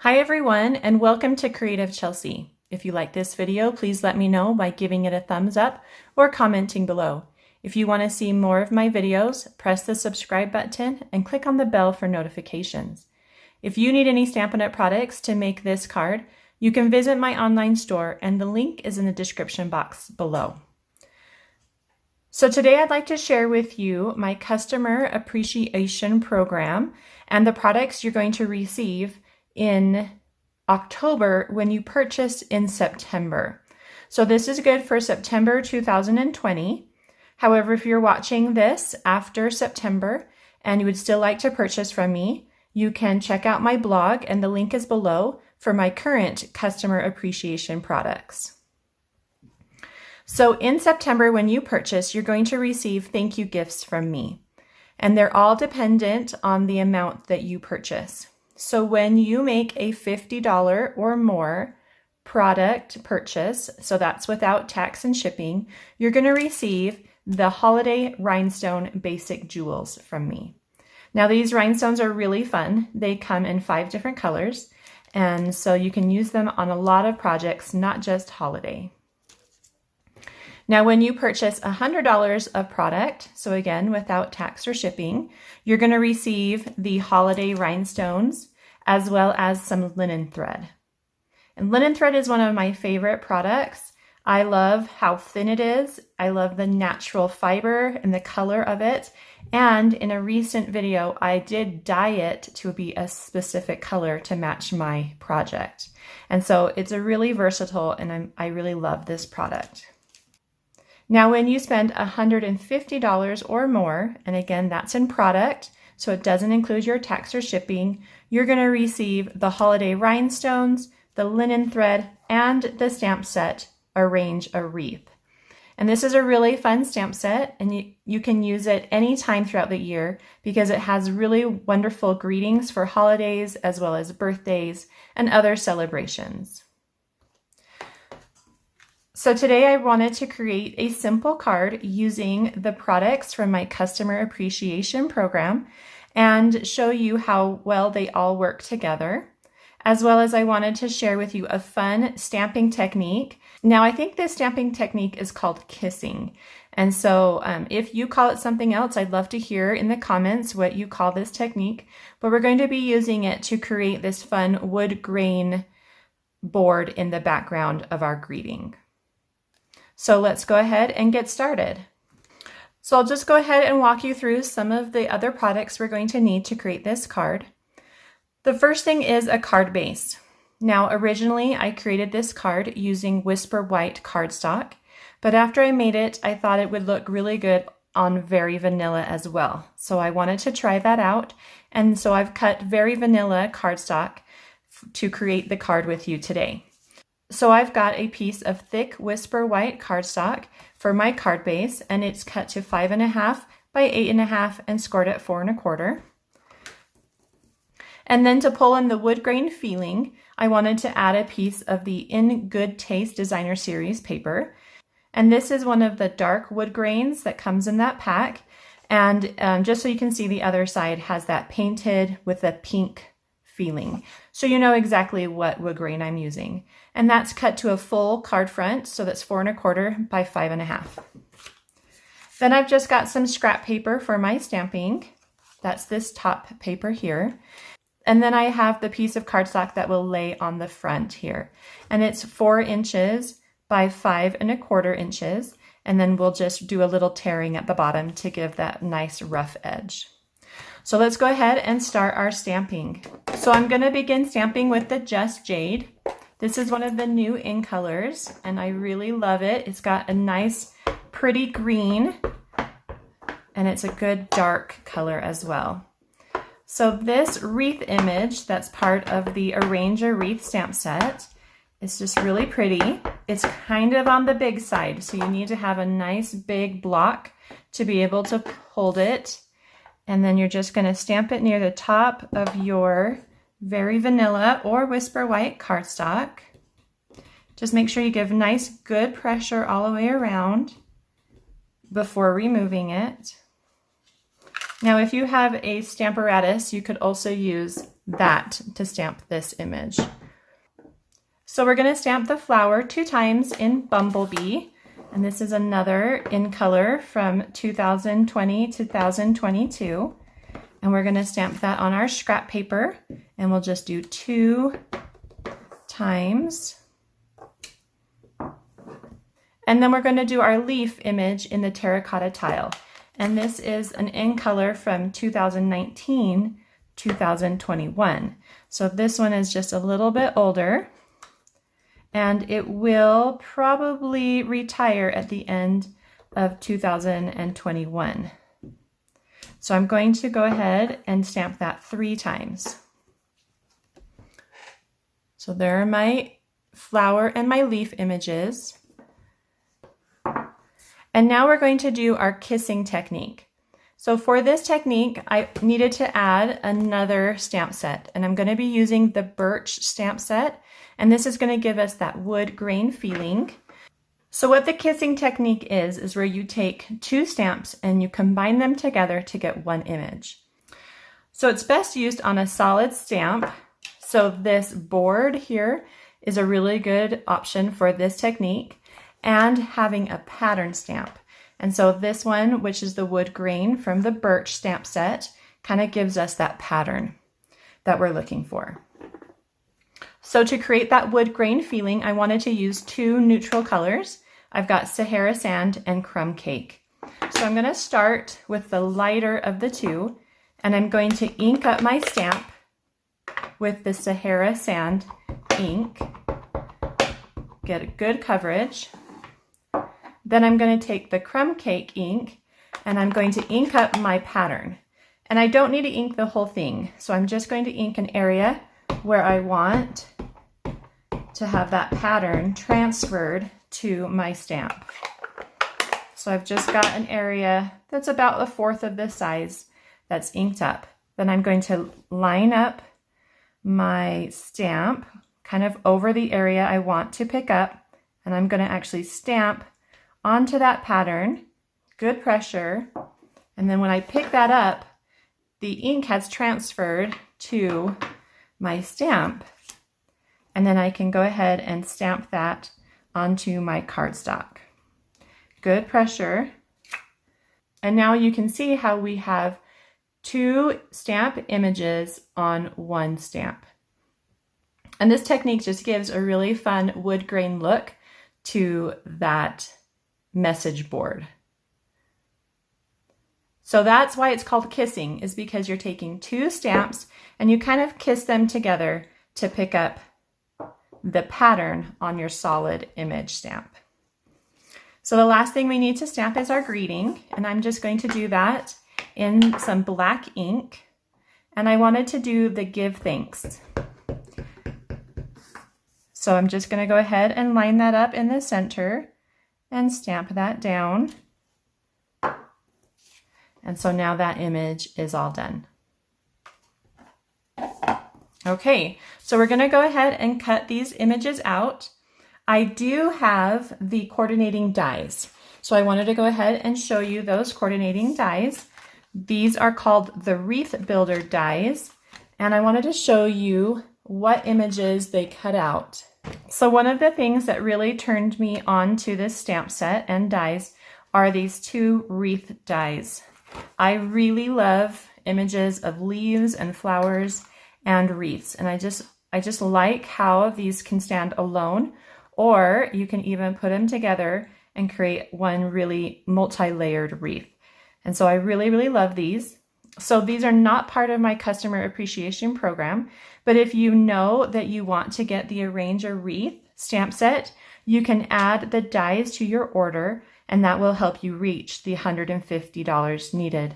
Hi everyone, and welcome to Creative Chelsea. If you like this video, please let me know by giving it a thumbs up or commenting below. If you want to see more of my videos, press the subscribe button and click on the bell for notifications. If you need any Stampin' Up! Products to make this card, you can visit my online store and the link is in the description box below. So today I'd like to share with you my Customer Appreciation Program and the products you're going to receive in October when you purchase in September. So this is good for September 2020. However, if you're watching this after September and you would still like to purchase from me, you can check out my blog and the link is below for my current customer appreciation products. So in September when you purchase, you're going to receive thank you gifts from me, and they're all dependent on the amount that you purchase. So when you make a $50 or more product purchase, so that's without tax and shipping, you're going to receive the Holiday Rhinestone Basic Jewels from me. Now these rhinestones are really fun. They come in 5 different colors, and so you can use them on a lot of projects, not just holiday. Now when you purchase $100 of product, so again without tax or shipping, you're going to receive the Holiday Rhinestones as well as some linen thread. And linen thread is one of my favorite products. I love how thin it is. I love the natural fiber and the color of it. And in a recent video, I did dye it to be a specific color to match my project. And so it's a really versatile, and I really love this product. Now, when you spend $150 or more, and again, that's in product, so it doesn't include your tax or shipping, you're going to receive the Holiday Rhinestones, the linen thread, and the stamp set, Arrange a Wreath. And this is a really fun stamp set, and you can use it anytime throughout the year because it has really wonderful greetings for holidays as well as birthdays and other celebrations. So today I wanted to create a simple card using the products from my Customer Appreciation Program and show you how well they all work together, as well as I wanted to share with you a fun stamping technique. Now I think this stamping technique is called kissing. And so if you call it something else, I'd love to hear in the comments what you call this technique, but we're going to be using it to create this fun wood grain board in the background of our greeting. So let's go ahead and get started. So I'll just go ahead and walk you through some of the other products we're going to need to create this card. The first thing is a card base. Now originally I created this card using Whisper White cardstock, but after I made it, I thought it would look really good on Very Vanilla as well. So I wanted to try that out, and so I've cut Very Vanilla cardstock to create the card with you today. So I've got a piece of thick Whisper White cardstock for my card base, and it's cut to 5.5 by 8.5 and scored at 4 1/4. And then to pull in the wood grain feeling, I wanted to add a piece of the In Good Taste Designer Series paper. And this is one of the dark wood grains that comes in that pack. And just so you can see, the other side has that painted with a pink feeling. So you know exactly what wood grain I'm using. And that's cut to a full card front, so that's 4 1/4 by 5.5. Then I've just got some scrap paper for my stamping. That's this top paper here. And then I have the piece of cardstock that will lay on the front here. And it's 4 inches by 5 1/4 inches. And then we'll just do a little tearing at the bottom to give that nice rough edge. So let's go ahead and start our stamping. So I'm going to begin stamping with the Just Jade. This is one of the new in colors, and I really love it. It's got a nice, pretty green, and it's a good dark color as well. So this wreath image that's part of the Arrange a Wreath stamp set is just really pretty. It's kind of on the big side, so you need to have a nice big block to be able to hold it. And then you're just going to stamp it near the top of your Very Vanilla or Whisper White cardstock. Just make sure you give nice, good pressure all the way around before removing it. Now, if you have a Stamparatus, you could also use that to stamp this image. So we're going to stamp the flower 2 times in Bumblebee, and this is another in color from 2020-2022. And we're going to stamp that on our scrap paper, and we'll just do 2 times. And then we're going to do our leaf image in the terracotta tile. And this is an in color from 2019-2021. So this one is just a little bit older, and it will probably retire at the end of 2021. So I'm going to go ahead and stamp that 3 times. So there are my flower and my leaf images. And now we're going to do our kissing technique. So for this technique, I needed to add another stamp set, and I'm going to be using the birch stamp set, and this is going to give us that wood grain feeling. So what the kissing technique is where you take 2 stamps and you combine them together to get 1 image. So it's best used on a solid stamp. So this board here is a really good option for this technique, and having a pattern stamp. And so this one, which is the wood grain from the birch stamp set, kind of gives us that pattern that we're looking for. So to create that wood grain feeling, I wanted to use 2 neutral colors. I've got Sahara Sand and Crumb Cake. So I'm going to start with the lighter of the 2, and I'm going to ink up my stamp with the Sahara Sand ink. Get a good coverage. Then I'm going to take the Crumb Cake ink, and I'm going to ink up my pattern. And I don't need to ink the whole thing, so I'm just going to ink an area where I want to have that pattern transferred to my stamp. So I've just got an area that's about 1/4 of this size that's inked up. Then I'm going to line up my stamp kind of over the area I want to pick up, and I'm going to actually stamp onto that pattern, good pressure, and then when I pick that up, the ink has transferred to my stamp, and then I can go ahead and stamp that onto my cardstock. Good pressure. And now you can see how we have 2 stamp images on 1 stamp. And this technique just gives a really fun wood grain look to that message board. So that's why it's called kissing, is because you're taking 2 stamps and you kind of kiss them together to pick up the pattern on your solid image stamp. So the last thing we need to stamp is our greeting, and I'm just going to do that in some black ink, and I wanted to do the give thanks. So I'm just going to go ahead and line that up in the center and stamp that down. And so now that image is all done. Okay, so we're going to go ahead and cut these images out. I do have the coordinating dies, so I wanted to go ahead and show you those coordinating dies. These are called the Wreath Builder dies, and I wanted to show you what images they cut out. So one of the things that really turned me on to this stamp set and dies are these 2 wreath dies. I really love images of leaves and flowers and wreaths, and I just like how these can stand alone, or you can even put them together and create one really multi-layered wreath. And so I really, really love these. So these are not part of my customer appreciation program, but if you know that you want to get the Arrange a Wreath stamp set, you can add the dies to your order, and that will help you reach the $150 needed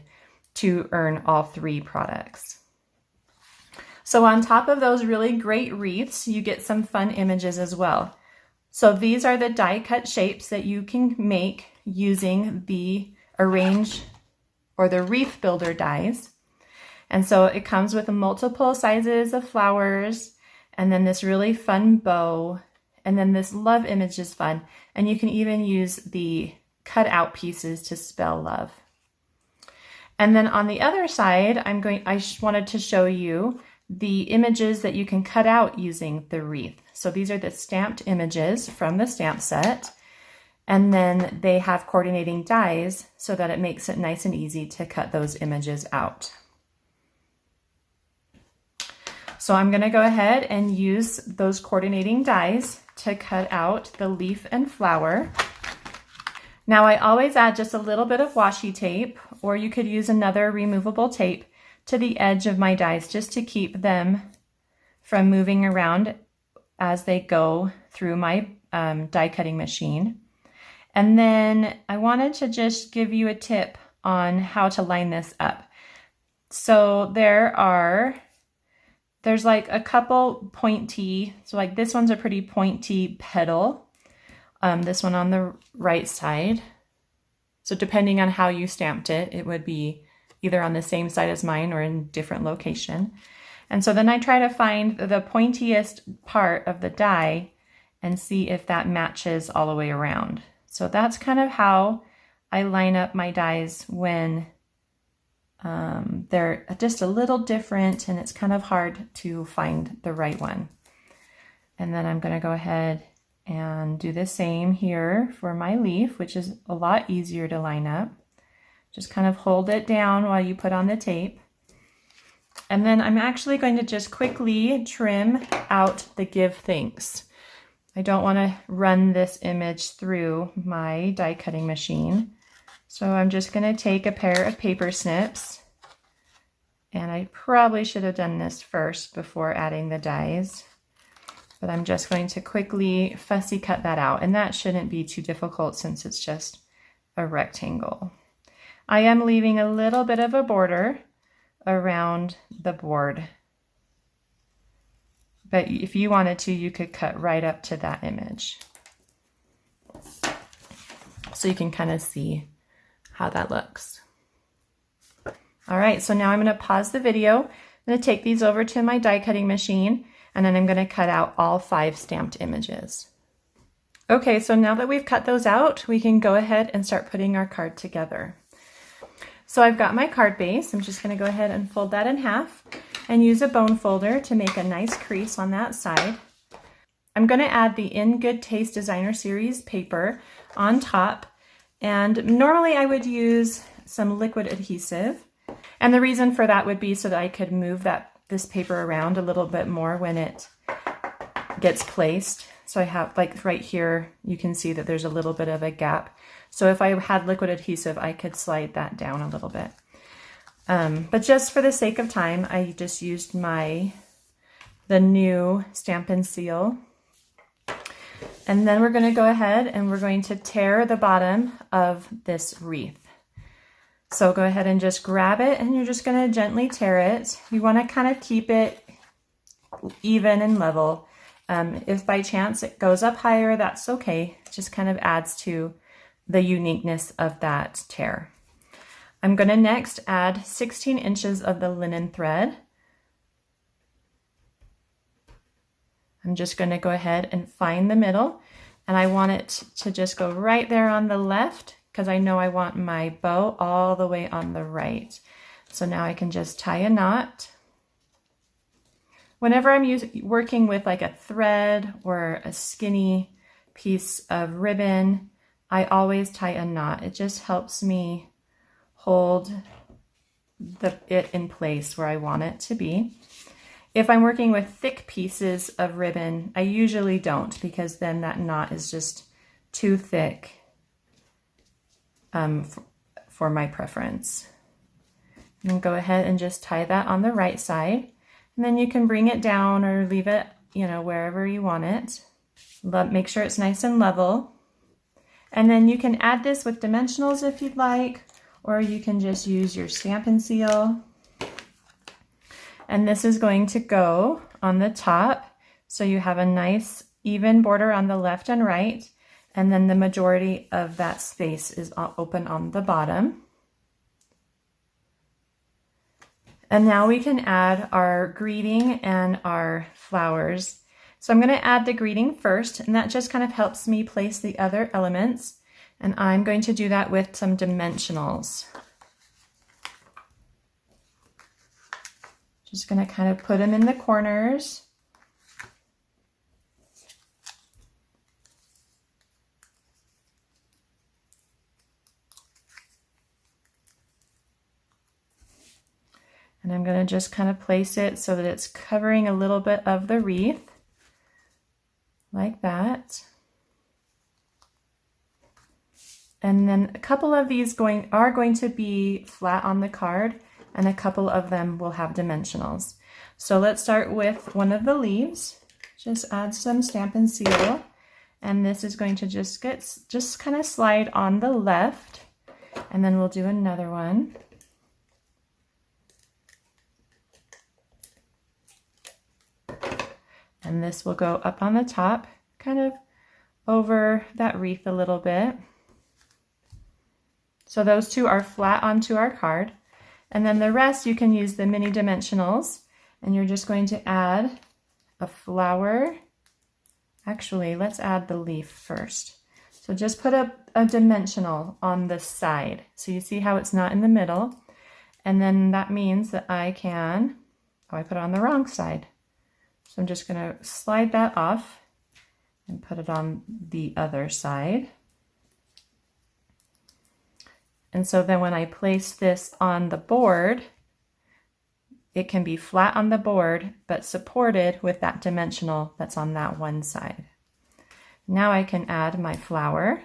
to earn all 3 products. So on top of those really great wreaths, you get some fun images as well. So these are the die cut shapes that you can make using the Arrange or the Wreath Builder dies. And so it comes with multiple sizes of flowers, and then this really fun bow, and then this love image is fun. And you can even use the cut out pieces to spell love. And then on the other side, I wanted to show you the images that you can cut out using the wreath. So these are the stamped images from the stamp set. And then they have coordinating dies so that it makes it nice and easy to cut those images out. So I'm going to go ahead and use those coordinating dies to cut out the leaf and flower. Now I always add just a little bit of washi tape, or you could use another removable tape to the edge of my dies just to keep them from moving around as they go through my die cutting machine. And then I wanted to just give you a tip on how to line this up. So there's like a couple pointy, so like this one's a pretty pointy petal. This one on the right side. So depending on how you stamped it, it would be either on the same side as mine or in different location. And so then I try to find the pointiest part of the die and see if that matches all the way around. So that's kind of how I line up my dies when they're just a little different and it's kind of hard to find the right one. And then I'm going to go ahead and do the same here for my leaf, which is a lot easier to line up. Just kind of hold it down while you put on the tape. And then I'm actually going to just quickly trim out the give thanks. I don't want to run this image through my die cutting machine. So I'm just going to take a pair of paper snips, and I probably should have done this first before adding the dies, but I'm just going to quickly fussy cut that out, and that shouldn't be too difficult since it's just a rectangle. I am leaving a little bit of a border around the board, but if you wanted to, you could cut right up to that image. So you can kind of see how that looks. All right, so now I'm going to pause the video. I'm going to take these over to my die cutting machine, and then I'm going to cut out all 5 stamped images. Okay, so now that we've cut those out, we can go ahead and start putting our card together. So I've got my card base. I'm just going to go ahead and fold that in half and use a bone folder to make a nice crease on that side. I'm going to add the In Good Taste Designer Series paper on top, and normally I would use some liquid adhesive, and the reason for that would be so that I could move this paper around a little bit more when it gets placed. So I have, like right here, you can see that there's a little bit of a gap. So if I had liquid adhesive, I could slide that down a little bit. But just for the sake of time, I just used the new Stampin' seal. And then we're going to go ahead and we're going to tear the bottom of this wreath. So go ahead and just grab it, and you're just going to gently tear it. You want to kind of keep it even and level. If by chance it goes up higher, that's okay. It just kind of adds to the uniqueness of that tear. I'm going to next add 16 inches of the linen thread. I'm just going to go ahead and find the middle, and I want it to just go right there on the left because I know I want my bow all the way on the right. So now I can just tie a knot. Whenever I'm working with like a thread or a skinny piece of ribbon, I always tie a knot. It just helps me hold it in place where I want it to be. If I'm working with thick pieces of ribbon, I usually don't, because then that knot is just too thick for my preference. And then go ahead and just tie that on the right side. And then you can bring it down or leave it, wherever you want it. Make sure it's nice and level. And then you can add this with dimensionals if you'd like, or you can just use your Stampin' seal. And this is going to go on the top, so you have a nice even border on the left and right, and then the majority of that space is open on the bottom. And now we can add our greeting and our flowers. So I'm going to add the greeting first, and that just kind of helps me place the other elements. And I'm going to do that with some dimensionals. Just going to kind of put them in the corners. And I'm going to just kind of place it so that it's covering a little bit of the wreath, like that. And then a couple of these are going to be flat on the card, and a couple of them will have dimensionals. So let's start with one of the leaves. Just add some Stampin' Seal, and this is going to just kind of slide on the left, and then we'll do another one. And this will go up on the top, kind of over that wreath a little bit. So those two are flat onto our card. And then the rest you can use the mini dimensionals, and you're just going to add a flower. Actually, let's add the leaf first. So just put a dimensional on the side. So you see how it's not in the middle. And then that means that I can, oh, I put it on the wrong side. So I'm just going to slide that off and put it on the other side. And so then when I place this on the board, it can be flat on the board, but supported with that dimensional that's on that one side. Now I can add my flower.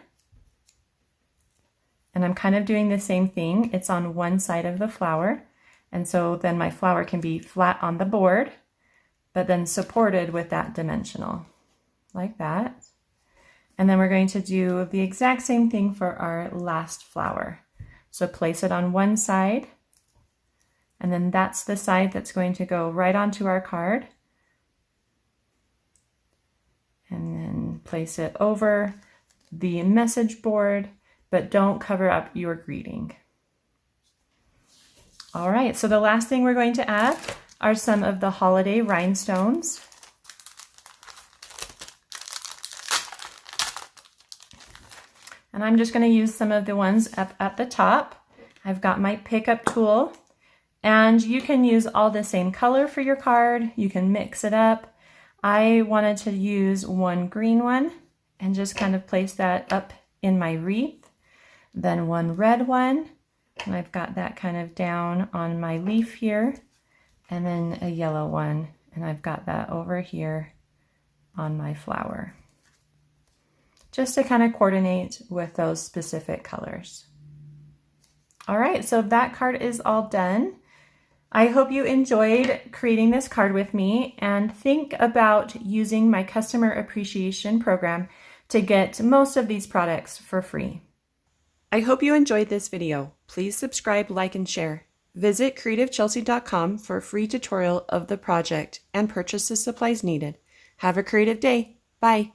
And I'm kind of doing the same thing. It's on one side of the flower. And so then my flower can be flat on the board, but then supported with that dimensional, like that. And then we're going to do the exact same thing for our last flower. So place it on one side, and then that's the side that's going to go right onto our card. And then place it over the message board, but don't cover up your greeting. All right, so the last thing we're going to add are some of the holiday rhinestones. And I'm just going to use some of the ones up at the top. I've got my pickup tool, and you can use all the same color for your card. You can mix it up. I wanted to use one green one and just kind of place that up in my wreath. Then one red one, and I've got that kind of down on my leaf here. And then a yellow one, and I've got that over here on my flower, just to kind of coordinate with those specific colors. All right, so that card is all done. I hope you enjoyed creating this card with me, and think about using my customer appreciation program to get most of these products for free. I hope you enjoyed this video. Please subscribe, like, and share. Visit creativechelsea.com for a free tutorial of the project and purchase the supplies needed. Have a creative day. Bye.